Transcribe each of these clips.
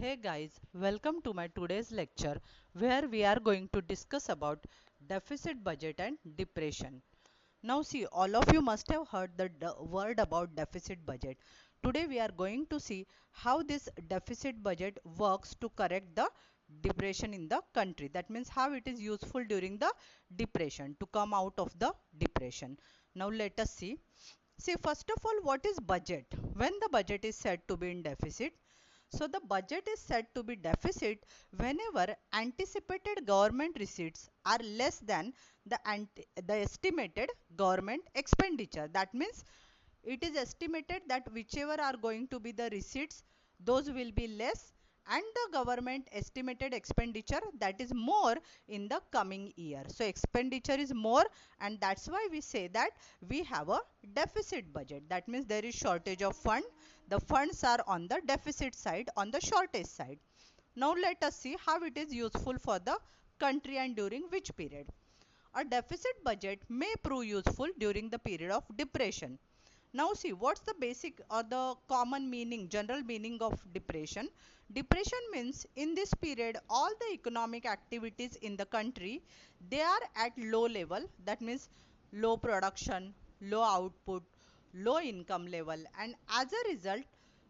Hey guys, welcome to my today's lecture where we are going to discuss about deficit budget and depression. Now see, all of you must have heard the word about deficit budget. Today we are going to see how this deficit budget works to correct the depression in the country. That means how it is useful during the depression to come out of the depression. Now let us see. See, first of all, what is budget? When the budget is said to be in deficit, so the budget is said to be deficit whenever anticipated government receipts are less than the estimated government expenditure. That means it is estimated that whichever are going to be the receipts, those will be less, and the government estimated expenditure that is more in the coming year. So expenditure is more, and that's why we say that we have a deficit budget. That means there is shortage of fund. The funds are on the deficit side, on the shortage side. Now let us see how it is useful for the country and during which period. A deficit budget may prove useful during the period of depression. Now see, what's the basic or the common meaning, general meaning of depression? Depression means in this period all the economic activities in the country, they are at low level. That means low production, low output, low income level, and as a result,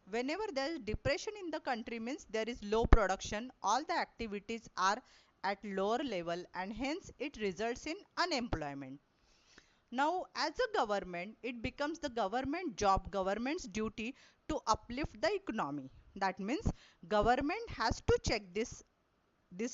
whenever there is depression in the country means there is low production, all the activities are at lower level, and hence it results in unemployment. Now, as a government, it becomes the government's duty to uplift the economy. That means government has to check this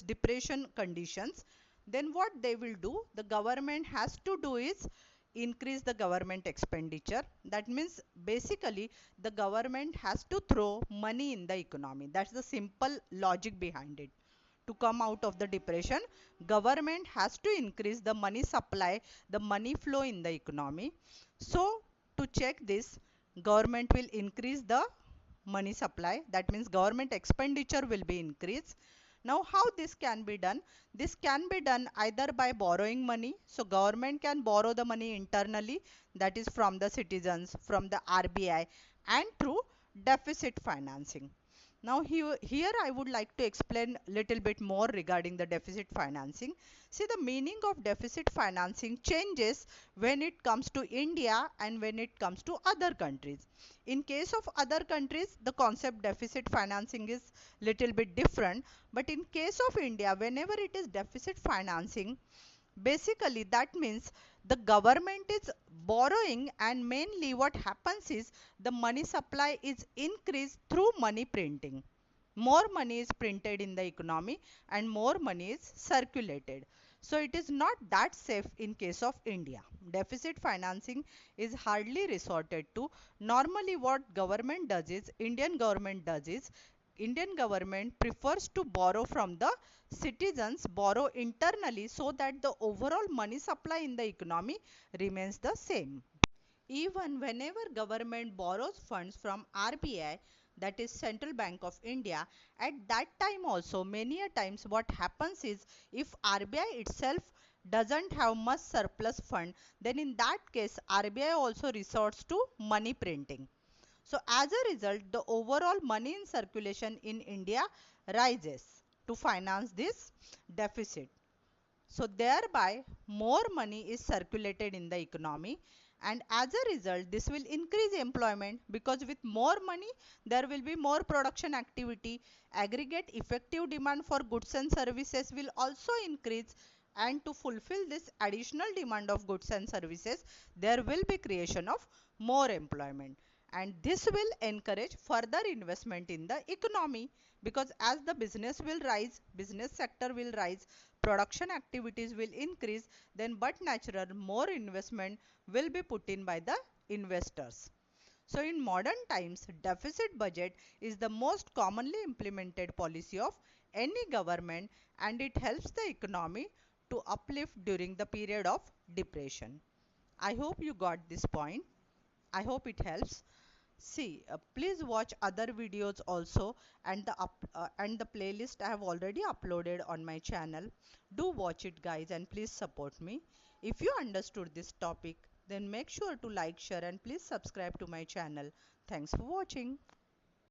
depression conditions. Then what they will do, the government has to do is increase the government expenditure. That means basically the government has to throw money in the economy. That's the simple logic behind it. To come out of the depression, government has to increase the money supply, the money flow in the economy. So to check this, government will increase the money supply. That means government expenditure will be increased. Now how this can be done? This can be done either by borrowing money. So government can borrow the money internally, that is from the citizens, from the RBI, and through deficit financing. Now here I would like to explain little bit more regarding the deficit financing. See, the meaning of deficit financing changes when it comes to India and when it comes to other countries. In case of other countries, the concept deficit financing is little bit different. But in case of India, whenever it is deficit financing, basically that means the government is borrowing, and mainly what happens is the money supply is increased through money printing. More money is printed in the economy and more money is circulated. So it is not that safe in case of India. Deficit financing is hardly resorted to. Normally what government does is, Indian government prefers to borrow from the citizens, borrow internally, so that the overall money supply in the economy remains the same. Even whenever government borrows funds from RBI, that is Central Bank of India, at that time also many a times what happens is, if RBI itself doesn't have much surplus fund, then in that case RBI also resorts to money printing. So as a result, the overall money in circulation in India rises to finance this deficit. So thereby more money is circulated in the economy, and as a result this will increase employment, because with more money there will be more production activity. Aggregate effective demand for goods and services will also increase, and to fulfill this additional demand of goods and services there will be creation of more employment, and this will encourage further investment in the economy, because as the business will rise, business sector will rise, production activities will increase, then but natural more investment will be put in by the investors. So in modern times, deficit budget is the most commonly implemented policy of any government, and it helps the economy to uplift during the period of depression. I hope you got this point. I hope it helps. See, please watch other videos also, and the playlist I have already uploaded on my channel. Do watch it guys, and please support me. If you understood this topic, then make sure to like, share, and please subscribe to my channel. Thanks for watching.